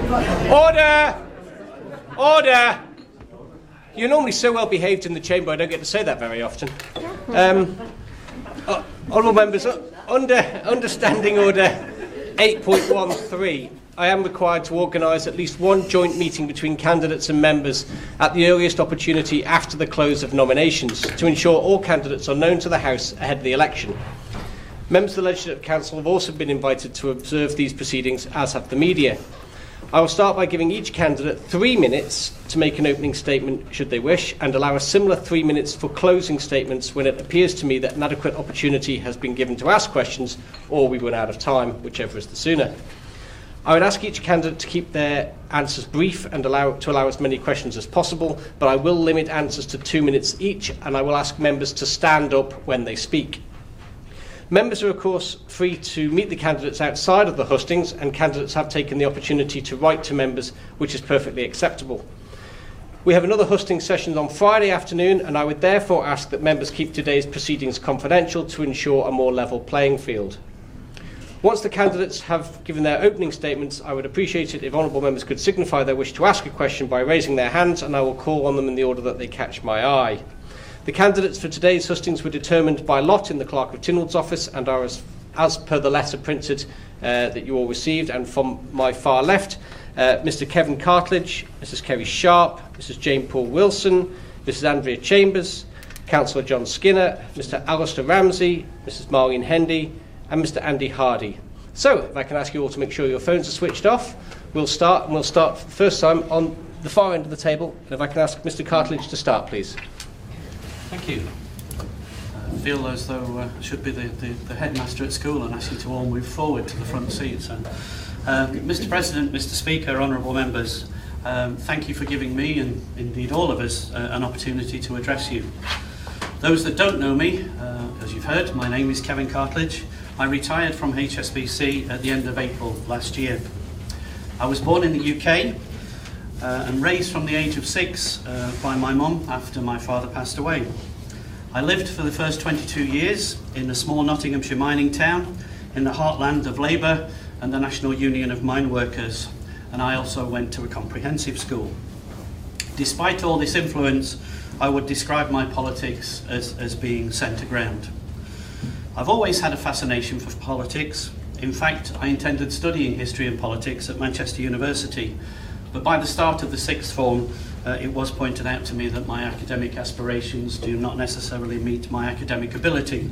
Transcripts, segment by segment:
Order! Order! You're normally so well behaved in the chamber, I don't get to say that very often. Honourable members, under Standing Order 8.13, I am required to organise at least one joint meeting between candidates and members at the earliest opportunity after the close of nominations to ensure all candidates are known to the House ahead of the election. Members of the Legislative Council have also been invited to observe these proceedings, as have the media. I will start by giving each candidate 3 minutes to make an opening statement should they wish, and allow a similar 3 minutes for closing statements when it appears to me that an adequate opportunity has been given to ask questions or we run out of time, whichever is the sooner. I would ask each candidate to keep their answers brief and allow as many questions as possible, but I will limit answers to 2 minutes each, and I will ask members to stand up when they speak. Members are, of course, free to meet the candidates outside of the hustings, and candidates have taken the opportunity to write to members, which is perfectly acceptable. We have another hustings session on Friday afternoon, and I would therefore ask that members keep today's proceedings confidential to ensure a more level playing field. Once the candidates have given their opening statements, I would appreciate it if honourable members could signify their wish to ask a question by raising their hands, and I will call on them in the order that they catch my eye. The candidates for today's hustings were determined by lot in the Clerk of Tynwald's office and are as per the letter printed that you all received. And from my far left, Mr Kevin Cartledge, Mrs Kerry Sharp, Mrs Jane Paul Wilson, Mrs Andrea Chambers, Councillor John Skinner, Mr Alistair Ramsay, Mrs Marlene Hendy and Mr Andy Hardy. So, if I can ask you all to make sure your phones are switched off, we'll start for the first time on the far end of the table. And if I can ask Mr Cartledge to start, please. Thank you. I feel as though I should be the headmaster at school and ask you to all move forward to the front seats. Mr President, Mr Speaker, honourable members, thank you for giving me, and indeed all of us, an opportunity to address you. Those that don't know me, as you've heard, my name is Kevin Cartledge. I retired from HSBC at the end of April last year. I was born in the UK and raised from the age of 6 by my mum after my father passed away. I lived for the first 22 years in a small Nottinghamshire mining town in the heartland of Labour and the National Union of Mine Workers, and I also went to a comprehensive school. Despite all this influence, I would describe my politics as being centre ground. I've always had a fascination for politics. In fact, I intended studying history and politics at Manchester University, but by the start of the sixth form, it was pointed out to me that my academic aspirations do not necessarily meet my academic ability.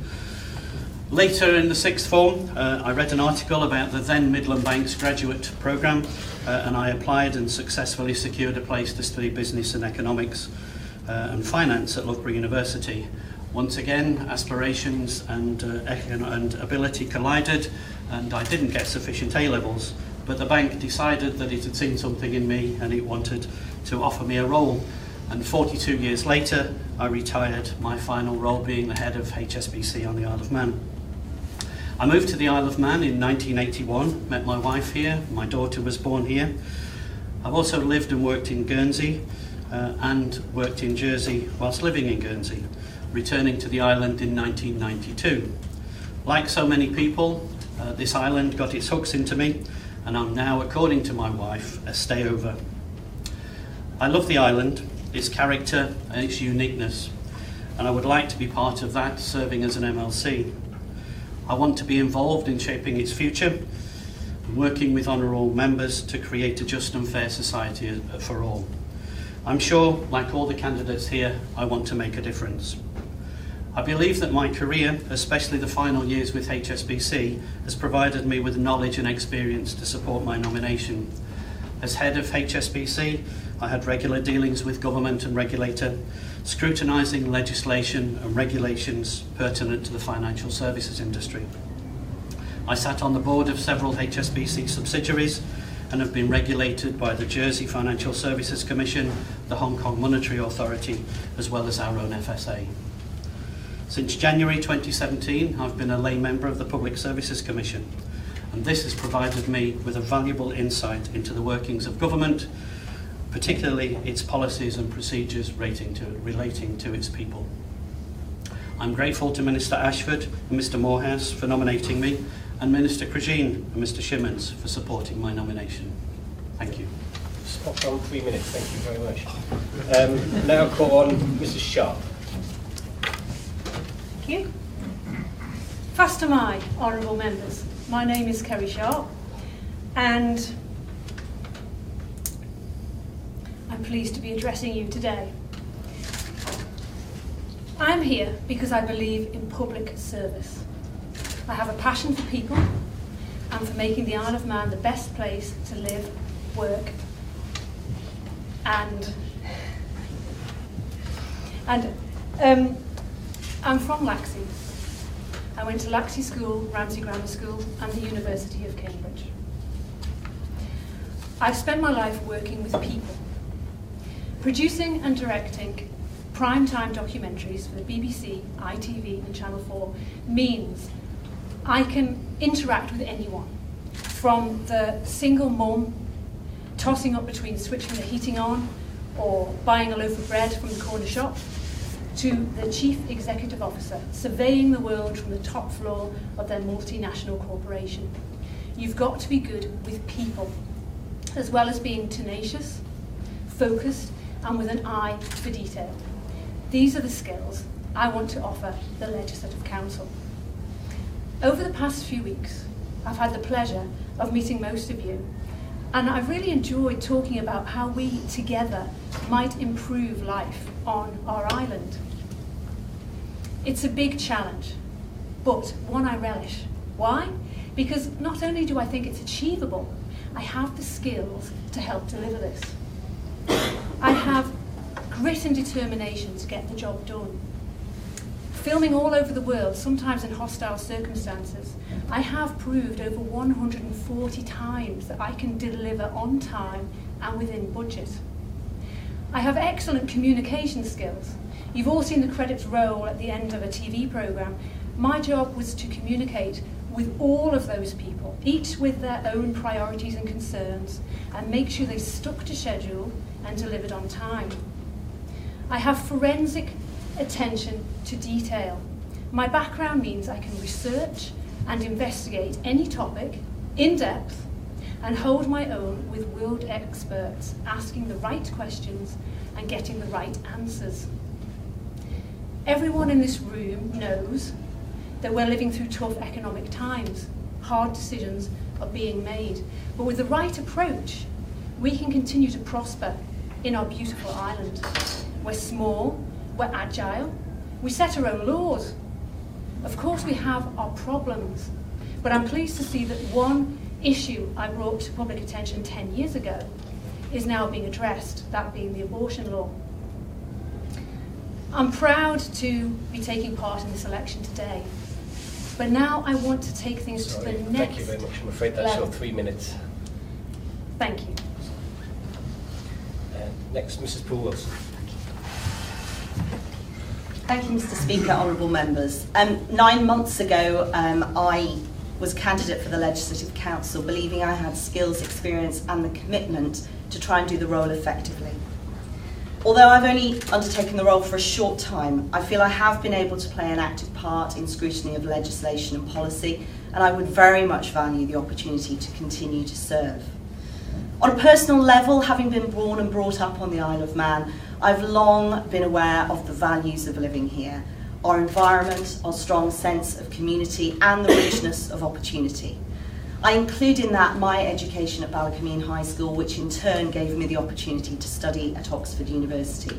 Later in the sixth form, I read an article about the then Midland Bank's graduate programme, and I applied and successfully secured a place to study business and economics and finance at Loughborough University. Once again, aspirations and ability collided, and I didn't get sufficient A-levels. But the bank decided that it had seen something in me and it wanted to offer me a role. And 42 years later, I retired, my final role being the head of HSBC on the Isle of Man. I moved to the Isle of Man in 1981, met my wife here, my daughter was born here. I've also lived and worked in Guernsey and worked in Jersey whilst living in Guernsey, returning to the island in 1992. Like so many people, this island got its hooks into me, and I'm now, according to my wife, a stayover. I love the island, its character and its uniqueness, and I would like to be part of that, serving as an MLC. I want to be involved in shaping its future and working with honourable members to create a just and fair society for all. I'm sure, like all the candidates here, I want to make a difference. I believe that my career, especially the final years with HSBC, has provided me with knowledge and experience to support my nomination. As head of HSBC, I had regular dealings with government and regulator, scrutinising legislation and regulations pertinent to the financial services industry. I sat on the board of several HSBC subsidiaries and have been regulated by the Jersey Financial Services Commission, the Hong Kong Monetary Authority, as well as our own FSA. Since January 2017, I've been a lay member of the Public Services Commission, and this has provided me with a valuable insight into the workings of government, particularly its policies and procedures relating to its people. I'm grateful to Minister Ashford and Mr Morehouse for nominating me, and Minister Caine and Mr Shimmons for supporting my nomination. Thank you. Spot on 3 minutes, thank you very much. Now call on Mrs. Sharp. Thank you. Fast am I, honourable members. My name is Kerry Sharp, and I'm pleased to be addressing you today. I'm here because I believe in public service. I have a passion for people and for making the Isle of Man the best place to live, work, and I'm from Laxey. I went to Laxey School, Ramsay Grammar School, and the University of Cambridge. I've spent my life working with people, producing and directing prime-time documentaries for the BBC, ITV and Channel 4 means I can interact with anyone, from the single mum tossing up between switching the heating on or buying a loaf of bread from the corner shop, to the Chief Executive Officer surveying the world from the top floor of their multinational corporation. You've got to be good with people, as well as being tenacious, focused, and with an eye for detail. These are the skills I want to offer the Legislative Council. Over the past few weeks, I've had the pleasure of meeting most of you, and I've really enjoyed talking about how we together might improve life on our island. It's a big challenge, but one I relish. Why? Because not only do I think it's achievable, I have the skills to help deliver this. I have grit and determination to get the job done. Filming all over the world, sometimes in hostile circumstances, I have proved over 140 times that I can deliver on time and within budget. I have excellent communication skills. You've all seen the credits roll at the end of a TV programme. My job was to communicate with all of those people, each with their own priorities and concerns, and make sure they stuck to schedule and delivered on time. I have forensic attention to detail. My background means I can research and investigate any topic in depth and hold my own with world experts, asking the right questions and getting the right answers. Everyone in this room knows that we're living through tough economic times. Hard decisions are being made. But with the right approach, we can continue to prosper in our beautiful island. We're small, we're agile, we set our own laws. Of course we have our problems, but I'm pleased to see that one issue I brought to public attention 10 years ago is now being addressed, that being the abortion law. I'm proud to be taking part in this election today, but now I want to take things to the next level. Thank you very much. I'm afraid that's your 3 minutes. Thank you. Next, Mrs. Paul Wilson. Thank you, Mr. Speaker, honourable members. 9 months ago, I was candidate for the Legislative Council, believing I had skills, experience and the commitment to try and do the role effectively. Although I've only undertaken the role for a short time, I feel I have been able to play an active part in scrutiny of legislation and policy, and I would very much value the opportunity to continue to serve. On a personal level, having been born and brought up on the Isle of Man, I've long been aware of the values of living here, our environment, our strong sense of community and the richness of opportunity. I include in that my education at Ballacameen High School, which in turn gave me the opportunity to study at Oxford University.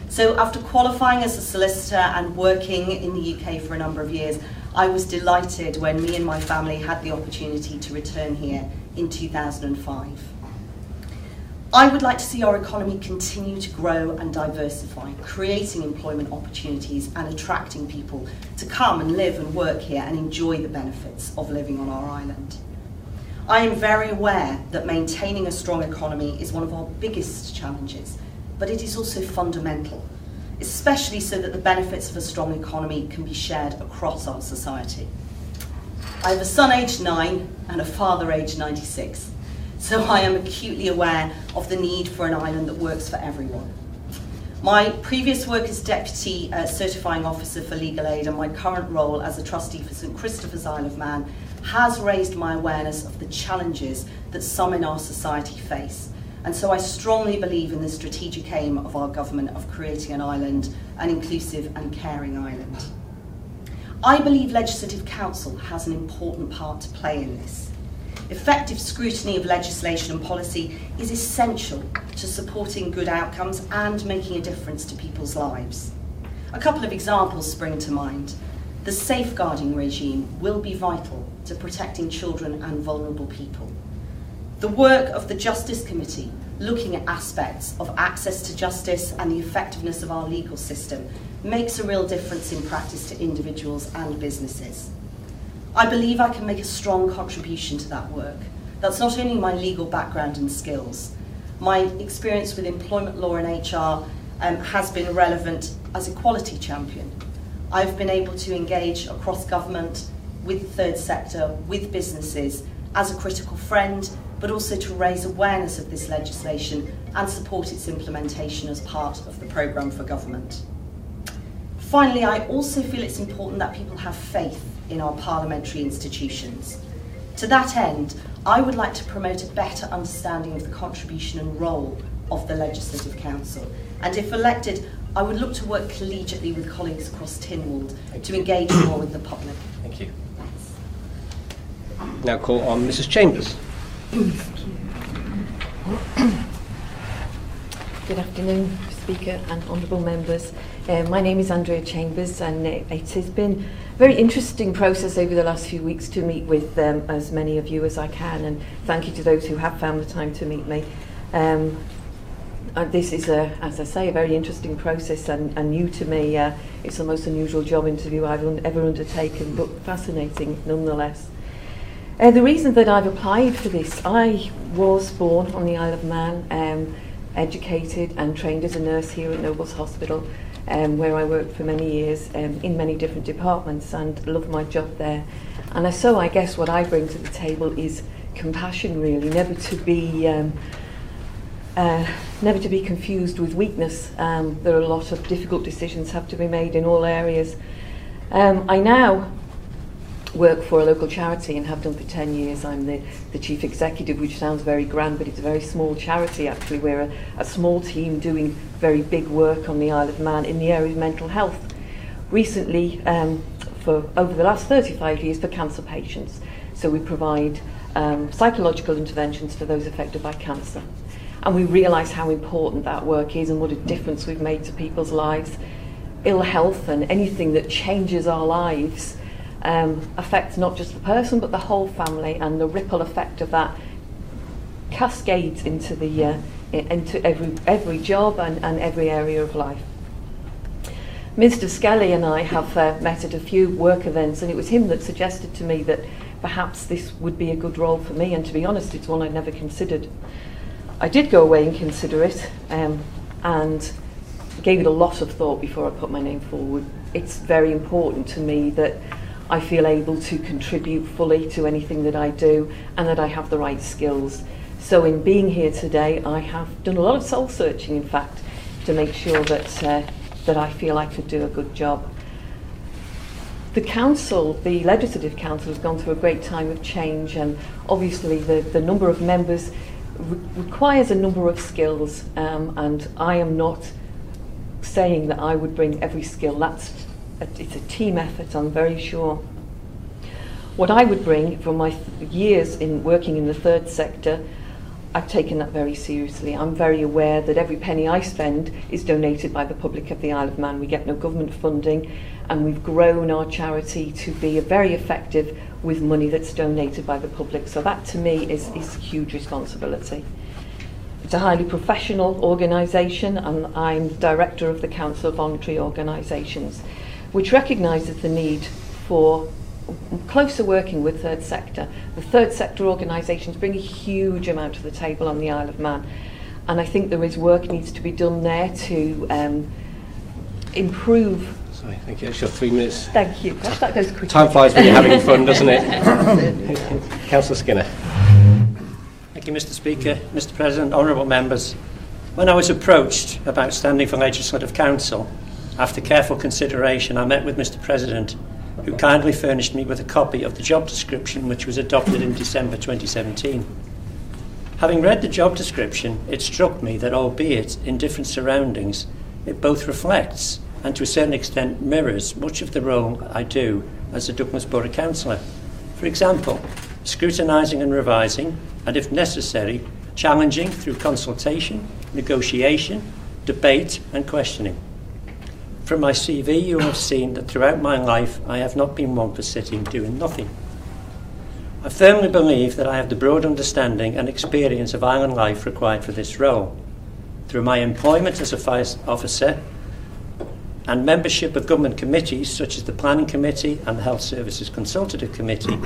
So after qualifying as a solicitor and working in the UK for a number of years, I was delighted when me and my family had the opportunity to return here in 2005. I would like to see our economy continue to grow and diversify, creating employment opportunities and attracting people to come and live and work here and enjoy the benefits of living on our island. I am very aware that maintaining a strong economy is one of our biggest challenges, but it is also fundamental, especially so that the benefits of a strong economy can be shared across our society. I have a son aged 9 and a father aged 96. So I am acutely aware of the need for an island that works for everyone. My previous work as Deputy Certifying Officer for Legal Aid and my current role as a Trustee for St Christopher's Isle of Man has raised my awareness of the challenges that some in our society face. And so I strongly believe in the strategic aim of our government of creating an island, an inclusive and caring island. I believe Legislative Council has an important part to play in this. Effective scrutiny of legislation and policy is essential to supporting good outcomes and making a difference to people's lives. A couple of examples spring to mind. The safeguarding regime will be vital to protecting children and vulnerable people. The work of the Justice Committee, looking at aspects of access to justice and the effectiveness of our legal system, makes a real difference in practice to individuals and businesses. I believe I can make a strong contribution to that work. That's not only my legal background and skills. My experience with employment law and HR has been relevant as equality champion. I've been able to engage across government, with the third sector, with businesses, as a critical friend, but also to raise awareness of this legislation and support its implementation as part of the programme for government. Finally, I also feel it's important that people have faith in our parliamentary institutions. To that end, I would like to promote a better understanding of the contribution and role of the Legislative Council. And if elected, I would look to work collegiately with colleagues across Tynwald to engage more with the public. Thank you. Now call on Mrs. Chambers. Good afternoon, Speaker and honourable members. My name is Andrea Chambers, and it has been a very interesting process over the last few weeks to meet with as many of you as I can, and thank you to those who have found the time to meet me. This is, as I say, a very interesting process and new to me. It's the most unusual job interview I've ever undertaken, but fascinating nonetheless. The reason that I've applied for this, I was born on the Isle of Man, educated and trained as a nurse here at Nobles Hospital, where I worked for many years in many different departments and loved my job there. And so I guess what I bring to the table is compassion, really, never to be confused with weakness. There are a lot of difficult decisions have to be made in all areas. I now work for a local charity and have done for 10 years. I'm the chief executive, which sounds very grand, but it's a very small charity actually. We're a small team doing very big work on the Isle of Man in the area of mental health. Recently, for over the last 35 years, for cancer patients. So we provide psychological interventions for those affected by cancer. And we realise how important that work is and what a difference we've made to people's lives. Ill health and anything that changes our lives affects not just the person but the whole family, and the ripple effect of that cascades into into every job and every area of life. Mr. Skelly and I have met at a few work events, and it was him that suggested to me that perhaps this would be a good role for me, and to be honest, it's one I'd never considered. I did go away and consider it, and gave it a lot of thought before I put my name forward. It's very important to me that I feel able to contribute fully to anything that I do, and that I have the right skills. So in being here today, I have done a lot of soul searching, in fact, to make sure that that I feel I could do a good job. The council, the Legislative Council, has gone through a great time of change, and obviously the number of members requires a number of skills, and I am not saying that I would bring every skill. It's a team effort, I'm very sure. What I would bring from my years in working in the third sector, I've taken that very seriously. I'm very aware that every penny I spend is donated by the public of the Isle of Man. We get no government funding, and we've grown our charity to be very effective with money that's donated by the public. So that to me is huge responsibility. It's a highly professional organisation, and I'm director of the Council of Voluntary Organisations, which recognises the need for closer working with third sector. The third sector organisations bring a huge amount to the table on the Isle of Man, and I think there is work needs to be done there to improve. Sorry, thank you. That's your 3 minutes. Thank you. That goes quickly. Time flies when you're having fun, doesn't it? Councillor Skinner. Thank you, Mr. Speaker, Mr. President, honourable members. When I was approached about standing for Legislative Council, after careful consideration, I met with Mr. President who kindly furnished me with a copy of the job description which was adopted in December 2017. Having read the job description, it struck me that, albeit in different surroundings, it both reflects and to a certain extent mirrors much of the role I do as a Douglas Borough Councillor. For example, scrutinising and revising, and if necessary, challenging through consultation, negotiation, debate and questioning. From my CV, you will have seen that throughout my life I have not been one for sitting doing nothing. I firmly believe that I have the broad understanding and experience of island life required for this role. Through my employment as a fire officer and membership of government committees such as the Planning Committee and the Health Services Consultative Committee,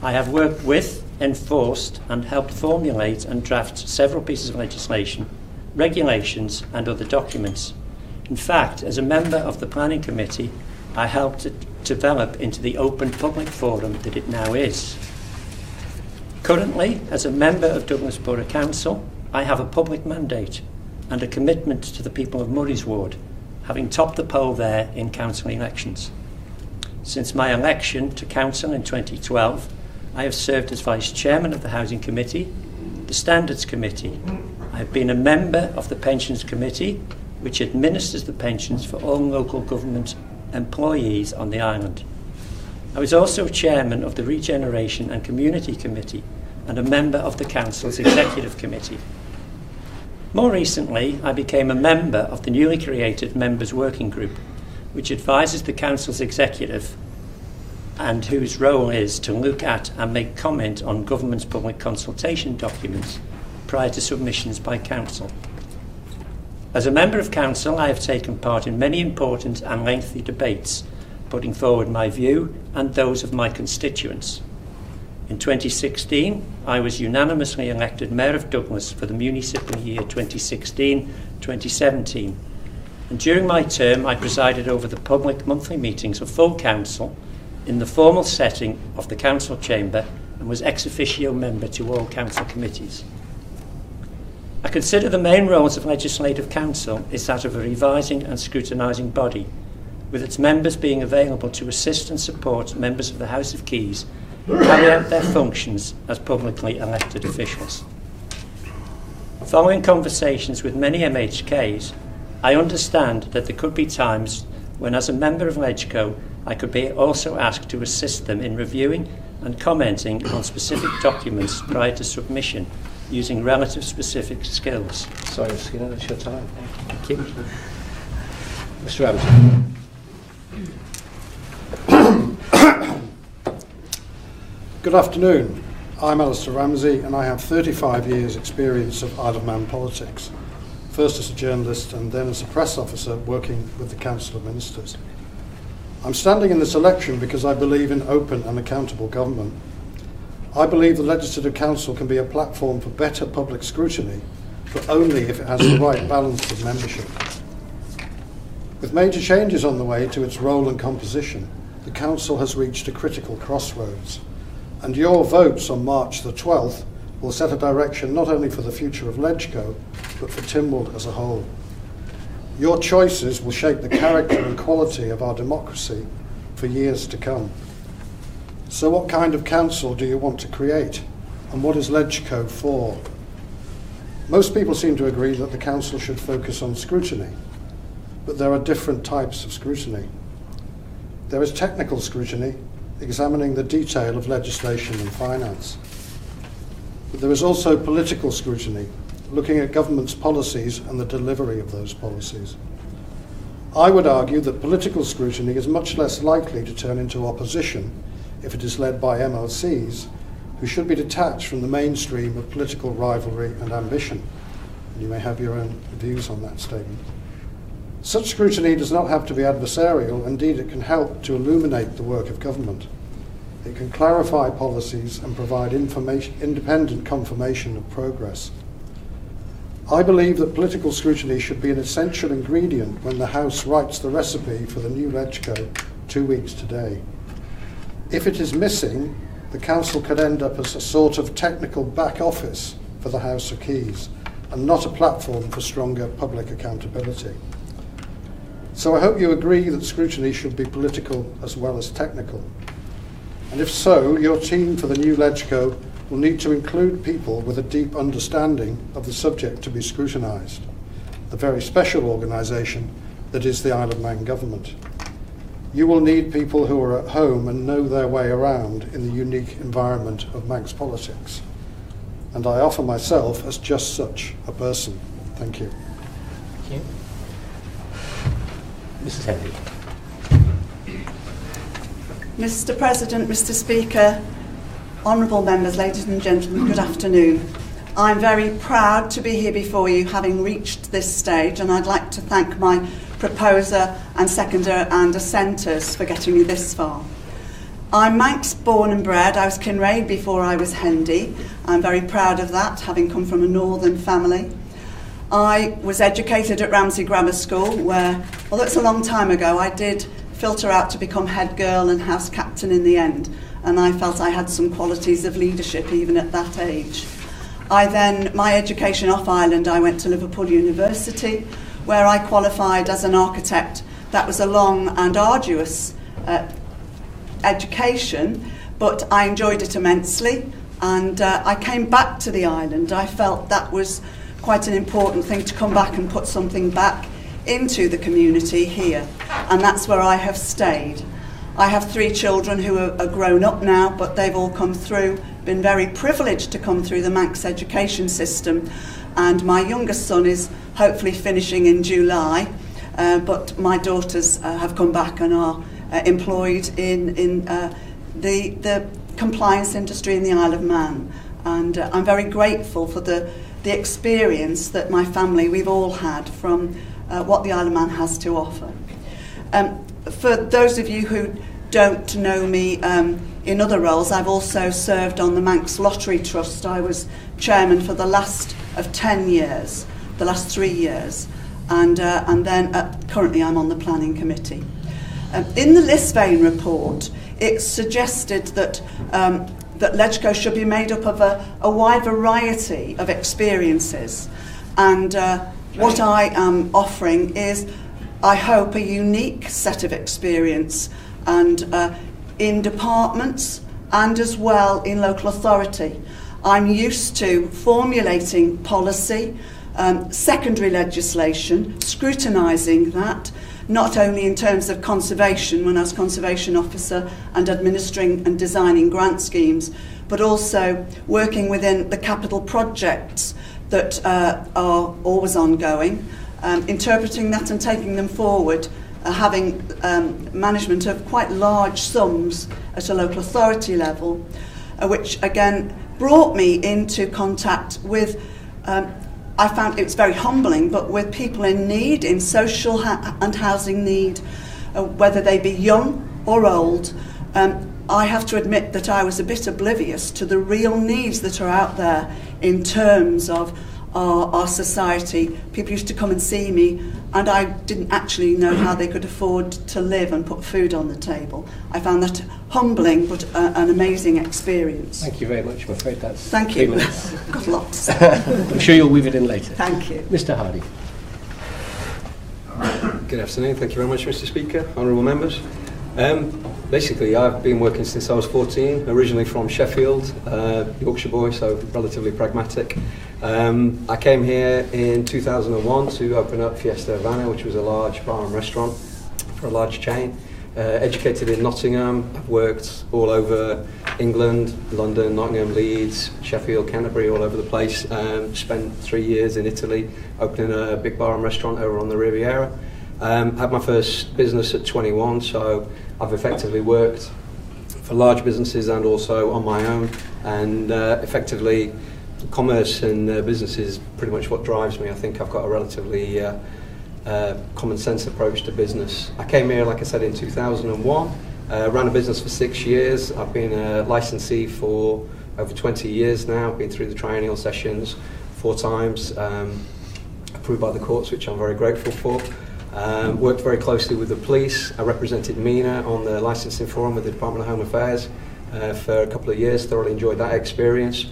I have worked with, enforced and helped formulate and draft several pieces of legislation, regulations and other documents. In fact, as a member of the Planning Committee, I helped it develop into the open public forum that it now is. Currently, as a member of Douglas Borough Council, I have a public mandate and a commitment to the people of Murray's Ward, having topped the poll there in council elections. Since my election to council in 2012, I have served as Vice Chairman of the Housing Committee, the Standards Committee. I have been a member of the Pensions Committee, which administers the pensions for all local government employees on the island. I was also Chairman of the Regeneration and Community Committee and a member of the Council's Executive Committee. More recently, I became a member of the newly created Members Working Group, which advises the Council's Executive and whose role is to look at and make comment on government's public consultation documents prior to submissions by Council. As a member of Council, I have taken part in many important and lengthy debates, putting forward my view and those of my constituents. In 2016, I was unanimously elected Mayor of Douglas for the municipal year 2016-2017. And during my term, I presided over the public monthly meetings of full Council in the formal setting of the Council chamber and was ex officio member to all Council committees. I consider the main roles of Legislative Council is that of a revising and scrutinising body, with its members being available to assist and support members of the House of Keys carry out their functions as publicly elected officials. Following conversations with many MHKs, I understand that there could be times when, as a member of LegCo, I could be also asked to assist them in reviewing and commenting on specific documents prior to submission, using relative specific skills. Sorry, Mr. Skinner, that's your time. Thank you. Mr. Ramsay. Good afternoon. I'm Alistair Ramsay and I have 35 years experience of Isle of Man politics, first as a journalist and then as a press officer working with the Council of Ministers. I'm standing in this election because I believe in open and accountable government. I believe the Legislative Council can be a platform for better public scrutiny, but only if it has the right balance of membership. With major changes on the way to its role and composition, the Council has reached a critical crossroads, and your votes on March the 12th will set a direction not only for the future of LegCo, but for Tynwald as a whole. Your choices will shape the character and quality of our democracy for years to come. So what kind of council do you want to create, and what is LegCo for? Most people seem to agree that the council should focus on scrutiny, but there are different types of scrutiny. There is technical scrutiny, examining the detail of legislation and finance. But there is also political scrutiny, looking at government's policies and the delivery of those policies. I would argue that political scrutiny is much less likely to turn into opposition if it is led by MLCs, who should be detached from the mainstream of political rivalry and ambition. And you may have your own views on that statement. Such scrutiny does not have to be adversarial. Indeed, it can help to illuminate the work of government. It can clarify policies and provide independent confirmation of progress. I believe that political scrutiny should be an essential ingredient when the House writes the recipe for the new LegCo 2 weeks today. If it is missing, the Council could end up as a sort of technical back office for the House of Keys and not a platform for stronger public accountability. So I hope you agree that scrutiny should be political as well as technical. And if so, your team for the new LegCo will need to include people with a deep understanding of the subject to be scrutinised, the very special organisation that is the Isle of Man government. You will need people who are at home and know their way around in the unique environment of Manx politics. And I offer myself as just such a person. Thank you. Thank you. Mrs. Hendy. Mr. President, Mr. Speaker, honourable members, ladies and gentlemen, good afternoon. I'm very proud to be here before you, having reached this stage, and I'd like to thank my proposer and seconder and dissenters for getting me this far. I'm Manx born and bred. I was Kinraid before I was Hendy. I'm very proud of that, having come from a northern family. I was educated at Ramsay Grammar School, where, although it's a long time ago, I did filter out to become head girl and house captain in the end, and I felt I had some qualities of leadership even at that age. My education off island, I went to Liverpool University, where I qualified as an architect. That was a long and arduous education, but I enjoyed it immensely, and I came back to the island. I felt that was quite an important thing, to come back and put something back into the community here, and that's where I have stayed. I have 3 children who are grown up now, but they've all come through, been very privileged to come through the Manx education system, and my youngest son is hopefully finishing in July, but my daughters have come back and are employed in the compliance industry in the Isle of Man, and I'm very grateful for the experience that my family, we've all had from what the Isle of Man has to offer. For those of you who don't know me in other roles, I've also served on the Manx Lottery Trust. I was chairman for the last of 10 years, the last 3 years, and then currently I'm on the planning committee. In the Lisbane report, it suggested that that LegCo should be made up of a wide variety of experiences, and what I am offering is, I hope, a unique set of experience, and in departments and as well in local authority. I'm used to formulating policy, secondary legislation, scrutinising that, not only in terms of conservation when I was conservation officer and administering and designing grant schemes, but also working within the capital projects that are always ongoing, interpreting that and taking them forward, having management of quite large sums at a local authority level, which again brought me into contact with, I found it was very humbling, but with people in need, in social and housing need, whether they be young or old. I have to admit that I was a bit oblivious to the real needs that are out there in terms of our society. People used to come and see me, and I didn't actually know how they could afford to live and put food on the table. I found that humbling, but an amazing experience. Thank you very much. I'm afraid that's Thank 3 you. minutes. Got lots. I'm sure you'll weave it in later. Thank you. Mr. Hardy. Good afternoon. Thank you very much, Mr. Speaker, honourable members. Basically, I've been working since I was 14, originally from Sheffield, Yorkshire boy, so relatively pragmatic. I came here in 2001 to open up Fiesta Havana, which was a large bar and restaurant for a large chain. Educated in Nottingham, I've worked all over England, London, Nottingham, Leeds, Sheffield, Canterbury, all over the place. Spent 3 years in Italy, opening a big bar and restaurant over on the Riviera. Had my first business at 21, so I've effectively worked for large businesses and also on my own, and effectively commerce and business is pretty much what drives me. I think I've got a relatively common sense approach to business. I came here, like I said, in 2001, ran a business for 6 years. I've been a licensee for over 20 years now, been through the triennial sessions 4 times, approved by the courts, which I'm very grateful for. Worked very closely with the police. I represented MENA on the licensing forum with the Department of Home Affairs for a couple of years, thoroughly enjoyed that experience.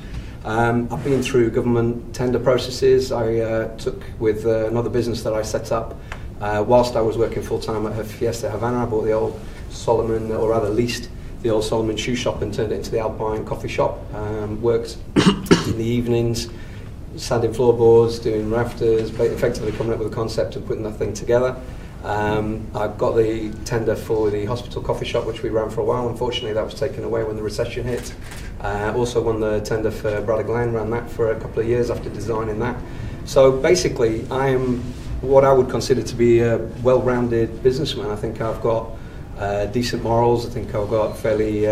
I've been through government tender processes. I took with another business that I set up Whilst I was working full-time at Fiesta Havana, I bought the old Solomon, or rather leased the old Solomon shoe shop and turned it into the Alpine coffee shop. Worked in the evenings, sanding floorboards, doing rafters, effectively coming up with a concept and putting that thing together. I got the tender for the hospital coffee shop, which we ran for a while. Unfortunately, that was taken away when the recession hit. Also won the tender for Braddock Lane, ran that for a couple of years after designing that. So basically, I am what I would consider to be a well-rounded businessman. I think I've got decent morals. I think I've got fairly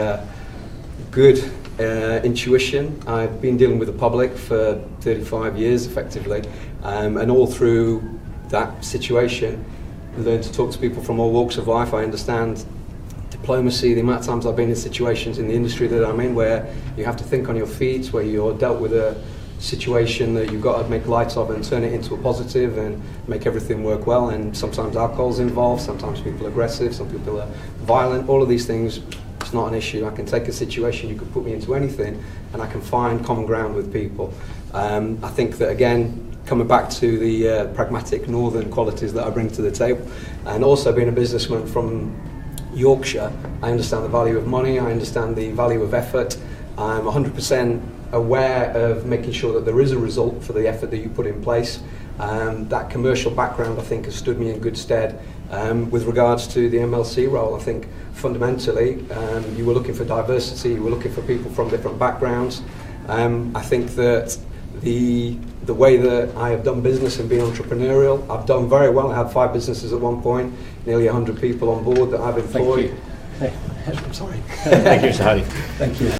good intuition. I've been dealing with the public for 35 years, effectively, and all through that situation, learned to talk to people from all walks of life. I understand diplomacy, the amount of times I've been in situations in the industry that I'm in where you have to think on your feet, where you're dealt with a situation that you've got to make light of and turn it into a positive and make everything work well. And sometimes alcohol's involved, sometimes people are aggressive, some people are violent. All of these things, it's not an issue. I can take a situation, you could put me into anything, and I can find common ground with people. I think that, again, coming back to the pragmatic northern qualities that I bring to the table, and also being a businessman from Yorkshire, I understand the value of money, I understand the value of effort. I'm 100% aware of making sure that there is a result for the effort that you put in place. That commercial background, I think, has stood me in good stead. With regards to the MLC role, I think fundamentally you were looking for diversity, you were looking for people from different backgrounds. I think that the way that I have done business and been entrepreneurial, I've done very well. I had 5 businesses at one point, nearly 100 people on board that I've employed. Thank you. I'm sorry. Thank you, Mr. Hardy. Thank you.